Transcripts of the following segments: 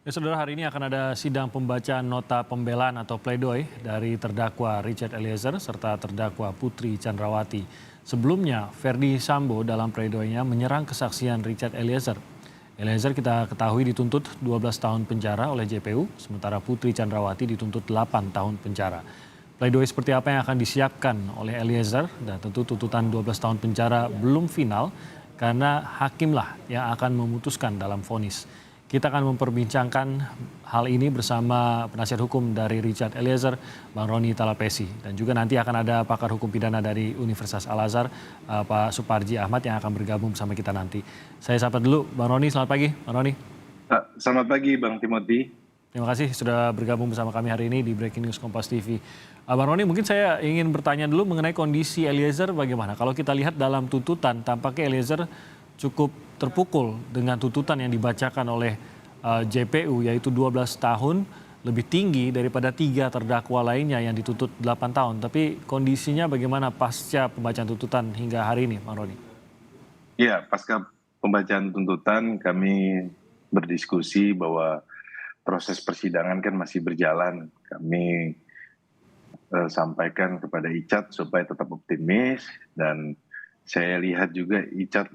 Ya, saudara, hari ini akan ada sidang pembacaan nota pembelaan atau pledoi dari terdakwa Richard Eliezer serta terdakwa Putri Chandrawati. Sebelumnya, Verdi Sambo dalam pledoinya menyerang kesaksian Richard Eliezer. Eliezer kita ketahui dituntut 12 tahun penjara oleh JPU, sementara Putri Chandrawati dituntut 8 tahun penjara. Pledoi seperti apa yang akan disiapkan oleh Eliezer, dan tentu tuntutan 12 tahun penjara belum final karena hakimlah yang akan memutuskan dalam vonis. Kita akan memperbincangkan hal ini bersama penasihat hukum dari Richard Eliezer, Bang Roni Talapesi. Dan juga nanti akan ada pakar hukum pidana dari Universitas Al-Azhar, Pak Suparji Ahmad, yang akan bergabung bersama kita nanti. Saya sapa dulu, Bang Roni. Selamat pagi, Bang Roni. Selamat pagi Bang Timothy. Terima kasih sudah bergabung bersama kami hari ini di Breaking News Kompas TV. Bang Roni, mungkin saya ingin bertanya dulu mengenai kondisi Eliezer bagaimana. Kalau kita lihat dalam tuntutan, tampaknya Eliezer cukup terpukul dengan tuntutan yang dibacakan oleh JPU, yaitu 12 tahun, lebih tinggi daripada 3 terdakwa lainnya yang dituntut 8 tahun. Tapi kondisinya bagaimana pasca pembacaan tuntutan hingga hari ini, Bang Roni? Ya, pasca pembacaan tuntutan kami berdiskusi bahwa proses persidangan kan masih berjalan. Kami sampaikan kepada Icat supaya tetap optimis, dan saya lihat juga Icat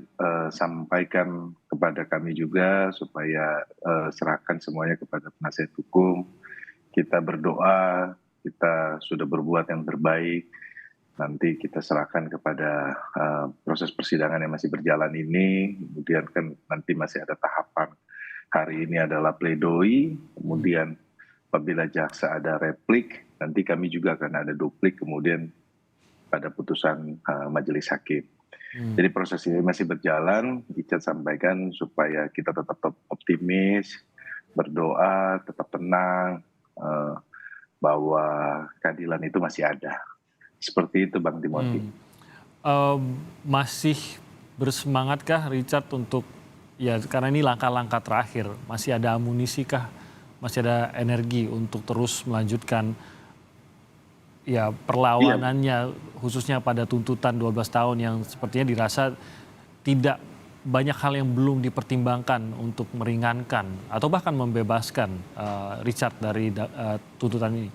sampaikan kepada kami juga supaya serahkan semuanya kepada penasihat hukum. Kita berdoa, kita sudah berbuat yang terbaik. Nanti kita serahkan kepada proses persidangan yang masih berjalan ini. Kemudian kan nanti masih ada tahapan. Hari ini adalah pledoi, kemudian apabila jaksa ada replik, nanti kami juga akan ada duplik, kemudian pada putusan majelis hakim. Jadi proses ini masih berjalan. Richard sampaikan supaya kita tetap optimis, berdoa, tetap tenang, bahwa keadilan itu masih ada. Seperti itu Bang Timothy. Masih bersemangatkah Richard untuk, ya karena ini langkah-langkah terakhir, masih ada amunisi kah, masih ada energi untuk terus melanjutkan ya perlawanannya, khususnya pada tuntutan 12 tahun yang sepertinya dirasa tidak banyak hal yang belum dipertimbangkan untuk meringankan atau bahkan membebaskan Richard dari tuntutan ini?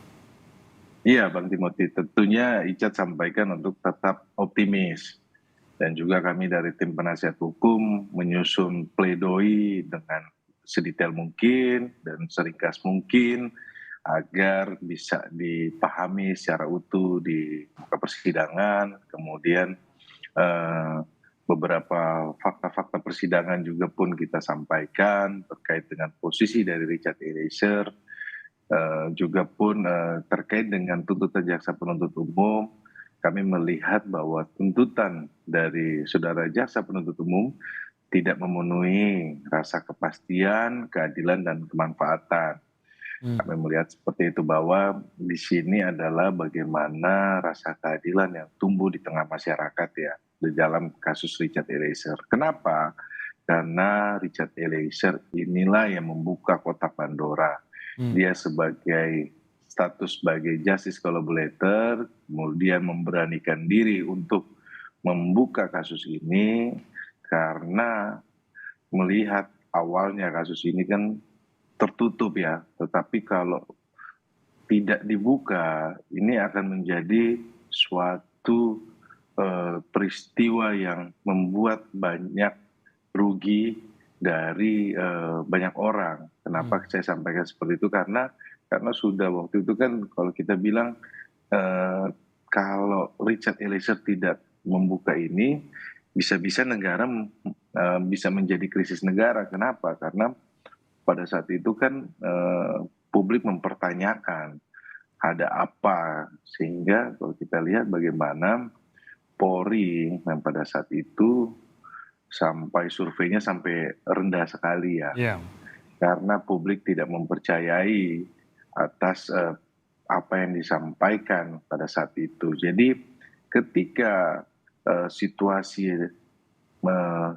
Iya Bang Timothy, tentunya Icat sampaikan untuk tetap optimis. Dan juga kami dari tim penasihat hukum menyusun pledoi dengan sedetail mungkin dan seringkas mungkin agar bisa dipahami secara utuh di muka persidangan. Kemudian beberapa fakta-fakta persidangan juga pun kita sampaikan terkait dengan posisi dari Richard Eliezer, juga pun terkait dengan tuntutan jaksa penuntut umum. Kami melihat bahwa tuntutan dari saudara jaksa penuntut umum tidak memenuhi rasa kepastian, keadilan, dan kemanfaatan. Kami melihat seperti itu, bahwa di sini adalah bagaimana rasa keadilan yang tumbuh di tengah masyarakat ya, di dalam kasus Richard Eliezer. Kenapa? Karena Richard Eliezer inilah yang membuka kotak Pandora. Dia sebagai status sebagai justice collaborator, kemudian memberanikan diri untuk membuka kasus ini karena melihat awalnya kasus ini kan tertutup ya, tetapi kalau tidak dibuka ini akan menjadi suatu peristiwa yang membuat banyak rugi dari banyak orang. Kenapa saya sampaikan seperti itu? Karena sudah waktu itu kan kalau kita bilang kalau Richard Eliezer tidak membuka ini, bisa-bisa negara bisa menjadi krisis negara. Kenapa? Karena pada saat itu kan publik mempertanyakan ada apa, sehingga kalau kita lihat bagaimana Polri yang pada saat itu sampai surveinya sampai rendah sekali ya. Karena publik tidak mempercayai atas apa yang disampaikan pada saat itu. Jadi ketika situasi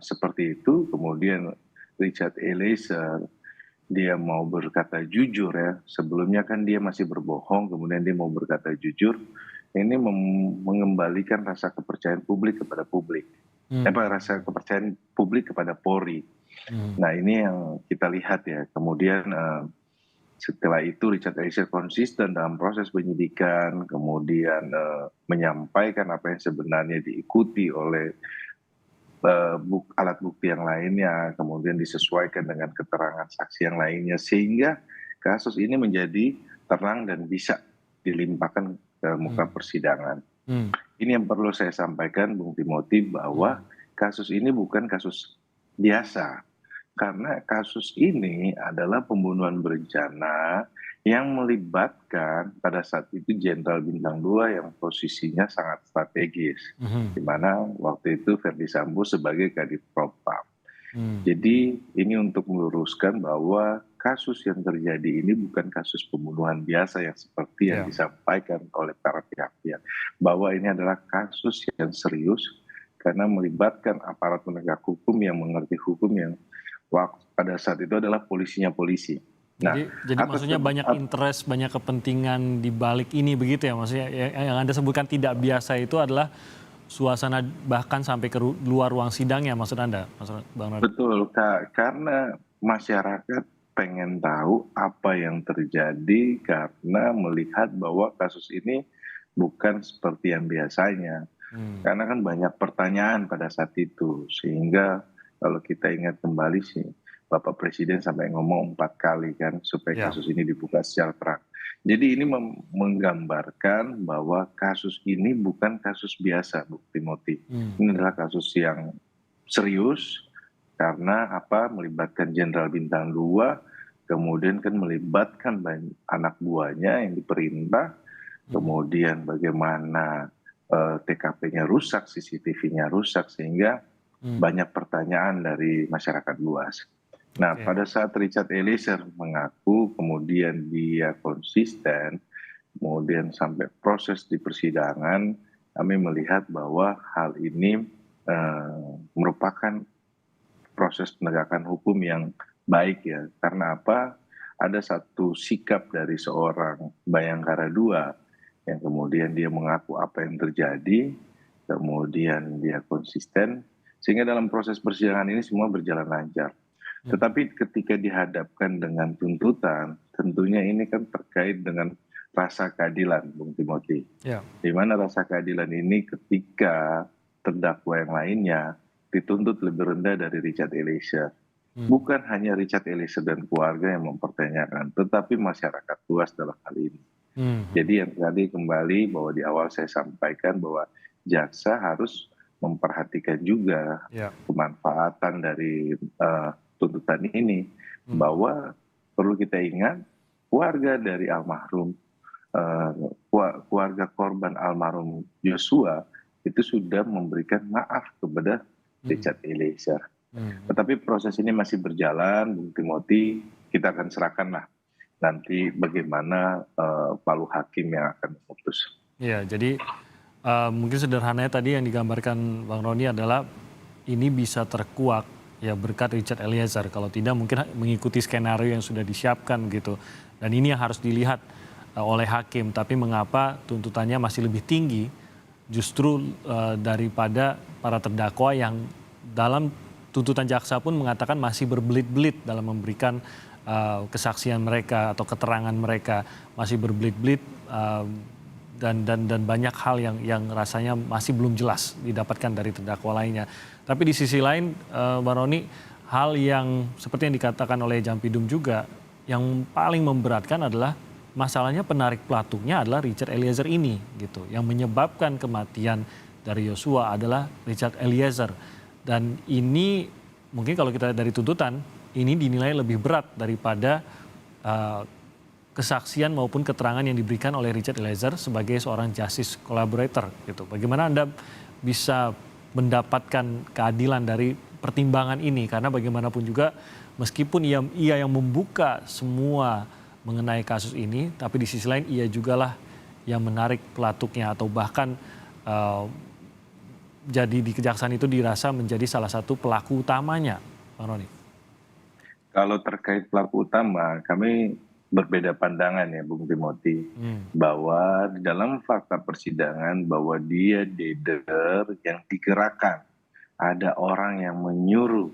seperti itu, kemudian Richard Eliezer dia mau berkata jujur ya. Sebelumnya kan dia masih berbohong, kemudian dia mau berkata jujur. Ini mengembalikan rasa kepercayaan publik kepada publik. Rasa kepercayaan publik kepada Polri. Hmm. Nah ini yang kita lihat ya, kemudian setelah itu Richard Eliezer konsisten dalam proses penyidikan, kemudian menyampaikan apa yang sebenarnya diikuti oleh alat bukti yang lainnya, kemudian disesuaikan dengan keterangan saksi yang lainnya, sehingga kasus ini menjadi terang dan bisa dilimpahkan ke muka Hmm. persidangan. Hmm. Ini yang perlu saya sampaikan, Bung Timothy, bahwa kasus ini bukan kasus biasa. Karena kasus ini adalah pembunuhan berencana yang melibatkan pada saat itu Jenderal Bintang 2 yang posisinya sangat strategis. Hmm. Di mana waktu itu Verdi Sambo sebagai Kadif Propam. Hmm. Jadi ini untuk meluruskan bahwa kasus yang terjadi ini bukan kasus pembunuhan biasa yang seperti yang Ya. disampaikan oleh para pihak-pihak. Bahwa ini adalah kasus yang serius karena melibatkan aparat penegak hukum yang mengerti hukum yang pada saat itu adalah polisinya polisi. Nah, Jadi maksudnya banyak interest, banyak kepentingan di balik ini begitu ya, maksudnya yang Anda sebutkan tidak biasa itu adalah suasana bahkan sampai ke luar ruang sidangnya, maksud Anda, Bang Roni? betul, Kak, karena masyarakat pengen tahu apa yang terjadi karena melihat bahwa kasus ini bukan seperti yang biasanya. Hmm. Karena kan banyak pertanyaan pada saat itu, sehingga kalau kita ingat kembali sih, Bapak Presiden sampai ngomong 4 kali kan supaya Ya. kasus ini dibuka secara terang. Jadi ini menggambarkan bahwa kasus ini bukan kasus biasa, Bu Timothy. Hmm. Ini adalah kasus yang serius karena apa? Melibatkan Jenderal Bintang 2, kemudian kan melibatkan anak buahnya yang diperintah, kemudian bagaimana TKP-nya rusak, CCTV-nya rusak, sehingga banyak pertanyaan dari masyarakat luas. Nah, Oke. pada saat Richard Eliezer mengaku, kemudian dia konsisten, kemudian sampai proses di persidangan, kami melihat bahwa hal ini merupakan proses penegakan hukum yang baik ya. Karena apa? Ada satu sikap dari seorang Bayangkara II yang kemudian dia mengaku apa yang terjadi, kemudian dia konsisten, sehingga dalam proses persidangan ini semua berjalan lancar. Tetapi ketika dihadapkan dengan tuntutan, tentunya ini kan terkait dengan rasa keadilan, Bung Timothy. Ya. Di mana rasa keadilan ini ketika terdakwa yang lainnya dituntut lebih rendah dari Richard Eliezer. Bukan hanya Richard Eliezer dan keluarga yang mempertanyakan, tetapi masyarakat luas dalam hal ini. Jadi yang tadi kembali bahwa di awal saya sampaikan bahwa jaksa harus memperhatikan juga Ya. kemanfaatan dari tuntutan ini, bahwa perlu kita ingat keluarga dari almarhum, keluarga korban almarhum Joshua itu sudah memberikan maaf kepada Richard Eliezer. Tetapi proses ini masih berjalan, Bung Timothy, kita akan serahkanlah nanti bagaimana palu hakim yang akan memutus. Ya, jadi mungkin sederhananya tadi yang digambarkan Bang Roni adalah ini bisa terkuak ya berkat Richard Eliezer. Kalau tidak mungkin mengikuti skenario yang sudah disiapkan gitu. Dan ini yang harus dilihat oleh hakim. Tapi mengapa tuntutannya masih lebih tinggi justru daripada para terdakwa yang dalam tuntutan jaksa pun mengatakan masih berbelit-belit dalam memberikan kesaksian mereka atau keterangan mereka, masih berbelit-belit dan banyak hal yang rasanya masih belum jelas didapatkan dari terdakwa lainnya. Tapi di sisi lain, Mbak Roni, hal yang seperti yang dikatakan oleh Jampidum juga, yang paling memberatkan adalah masalahnya penarik pelatungnya adalah Richard Eliezer ini, gitu. Yang menyebabkan kematian dari Yosua adalah Richard Eliezer. Dan ini mungkin kalau kita dari tuntutan, ini dinilai lebih berat daripada kesaksian maupun keterangan yang diberikan oleh Richard Eliezer sebagai seorang justice collaborator gitu. Bagaimana Anda bisa mendapatkan keadilan dari pertimbangan ini, karena bagaimanapun juga meskipun ia yang membuka semua mengenai kasus ini, tapi di sisi lain ia jugalah yang menarik pelatuknya atau bahkan jadi di kejaksaan itu dirasa menjadi salah satu pelaku utamanya, Bang Roni. Kalau terkait pelaku utama, kami berbeda pandangan ya Bung Timothy, bahwa di dalam fakta persidangan bahwa dia leader yang digerakkan, ada orang yang menyuruh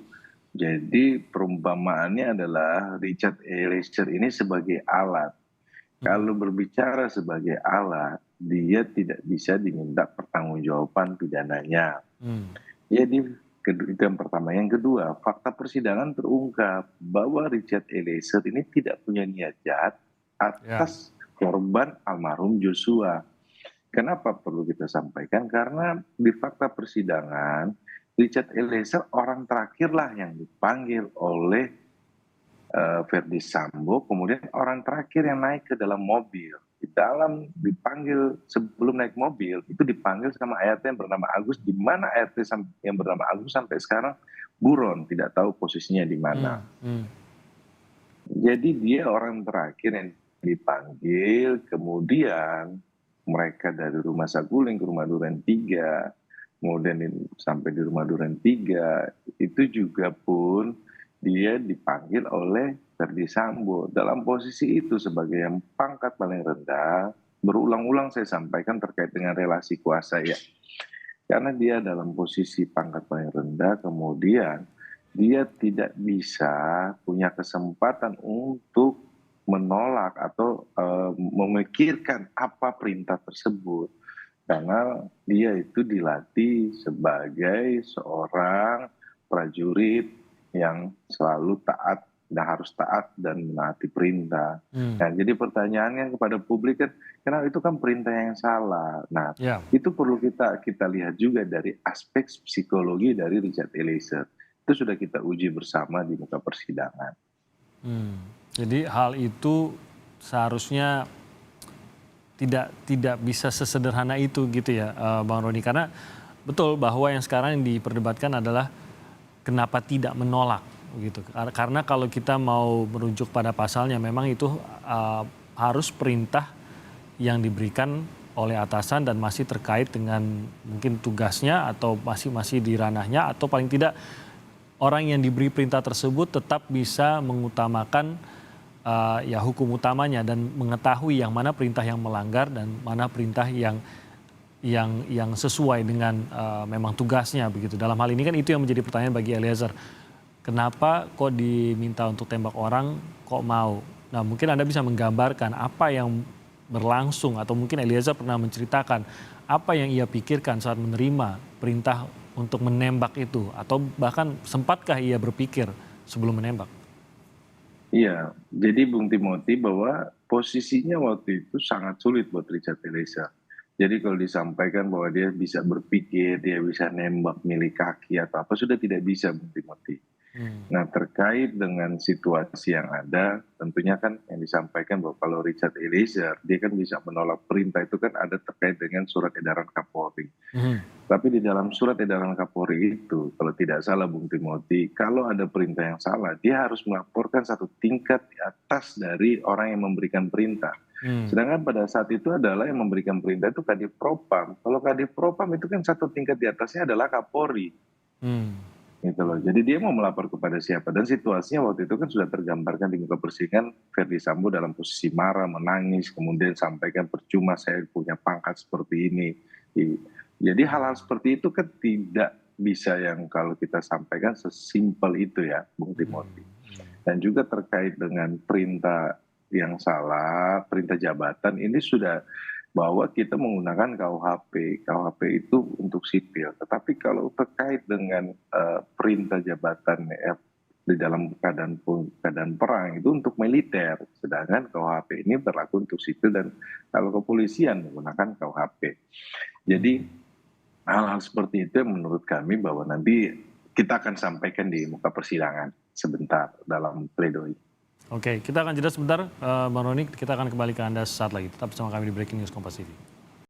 Jadi perumpamaannya adalah Richard Eliezer ini sebagai alat. Mhm. Kalau berbicara sebagai alat, dia tidak bisa diminta pertanggungjawaban pidananya. Mmm. Jadi itu yang pertama. Yang kedua, fakta persidangan terungkap bahwa Richard Eliezer ini tidak punya niat jahat Ya. atas korban almarhum Joshua. Kenapa perlu kita sampaikan? Karena di fakta persidangan, Richard Eliezer orang terakhirlah yang dipanggil oleh Verdi Sambo, kemudian orang terakhir yang naik ke dalam mobil. Di dalam dipanggil sebelum naik mobil, itu dipanggil sama ART yang bernama Agus, di mana ART yang bernama Agus sampai sekarang buron, tidak tahu posisinya di mana. Mmm, mmm. Jadi dia orang terakhir yang dipanggil, kemudian mereka dari rumah Saguling ke rumah Duren 3, kemudian sampai di rumah Duren 3, itu juga pun dia dipanggil oleh Verdi Sambo. Dalam posisi itu sebagai yang pangkat paling rendah, berulang-ulang saya sampaikan terkait dengan relasi kuasa ya. Karena dia dalam posisi pangkat paling rendah, kemudian dia tidak bisa punya kesempatan untuk menolak atau memikirkan apa perintah tersebut. Karena dia itu dilatih sebagai seorang prajurit yang selalu taat dan harus taat dan menaati perintah. Mmm. Nah, jadi pertanyaannya kepada publik kan, karena itu kan perintah yang salah. Nah, Ya. itu perlu kita lihat juga dari aspek psikologi dari Richard Eliezer. Itu sudah kita uji bersama di muka persidangan. Mmm. Jadi hal itu seharusnya tidak bisa sesederhana itu gitu ya, Bang Rony. Karena betul bahwa yang sekarang yang diperdebatkan adalah kenapa tidak menolak gitu. Karena kalau kita mau merujuk pada pasalnya memang itu, harus perintah yang diberikan oleh atasan dan masih terkait dengan mungkin tugasnya atau masih di ranahnya atau paling tidak orang yang diberi perintah tersebut tetap bisa mengutamakan ya hukum utamanya dan mengetahui yang mana perintah yang melanggar dan mana perintah yang sesuai dengan memang tugasnya begitu. Dalam hal ini kan itu yang menjadi pertanyaan bagi Eliezer. Kenapa kok diminta untuk tembak orang kok mau? Nah, mungkin Anda bisa menggambarkan apa yang berlangsung atau mungkin Eliezer pernah menceritakan apa yang ia pikirkan saat menerima perintah untuk menembak itu atau bahkan sempatkah ia berpikir sebelum menembak? Iya, jadi Bung Timothy bahwa posisinya waktu itu sangat sulit buat Richard Eliezer. Jadi kalau disampaikan bahwa dia bisa berpikir, dia bisa nembak milih kaki atau apa, sudah tidak bisa Bung Timothy. Hmm. Nah, terkait dengan situasi yang ada, tentunya kan yang disampaikan bahwa kalau Richard Eliezer, dia kan bisa menolak perintah itu kan ada terkait dengan surat edaran Kapolri. Mhm. Tapi di dalam surat edaran Kapolri itu, kalau tidak salah Bung Timothy, kalau ada perintah yang salah, dia harus melaporkan satu tingkat di atas dari orang yang memberikan perintah. Hmm. Sedangkan pada saat itu adalah yang memberikan perintah itu Kadif Propam. Kalau Kadif Propam itu kan satu tingkat di atasnya adalah Kapolri. Hmm. Gitu loh. Jadi dia mau melapor kepada siapa dan situasinya waktu itu kan sudah tergambarkan di muka persidangan Verdi Sambo dalam posisi marah, menangis, kemudian sampaikan percuma saya punya pangkat seperti ini. Jadi hal-hal seperti itu kan tidak bisa yang kalau kita sampaikan sesimpel itu ya, Bung Timothy. Dan juga terkait dengan perintah yang salah, perintah jabatan ini sudah bahwa kita menggunakan KUHP. KUHP itu untuk sipil. Tetapi kalau terkait dengan perintah jabatan di dalam keadaan perang itu untuk militer. Sedangkan KUHP ini berlaku untuk sipil dan kalau kepolisian menggunakan KUHP. Jadi hal-hal seperti itu menurut kami bahwa nanti kita akan sampaikan di muka persidangan sebentar dalam pledoi. Oke, kita akan jeda sebentar, Bang Rony. Kita akan kembali ke Anda sesaat lagi. Tetap bersama kami di Breaking News Kompas TV.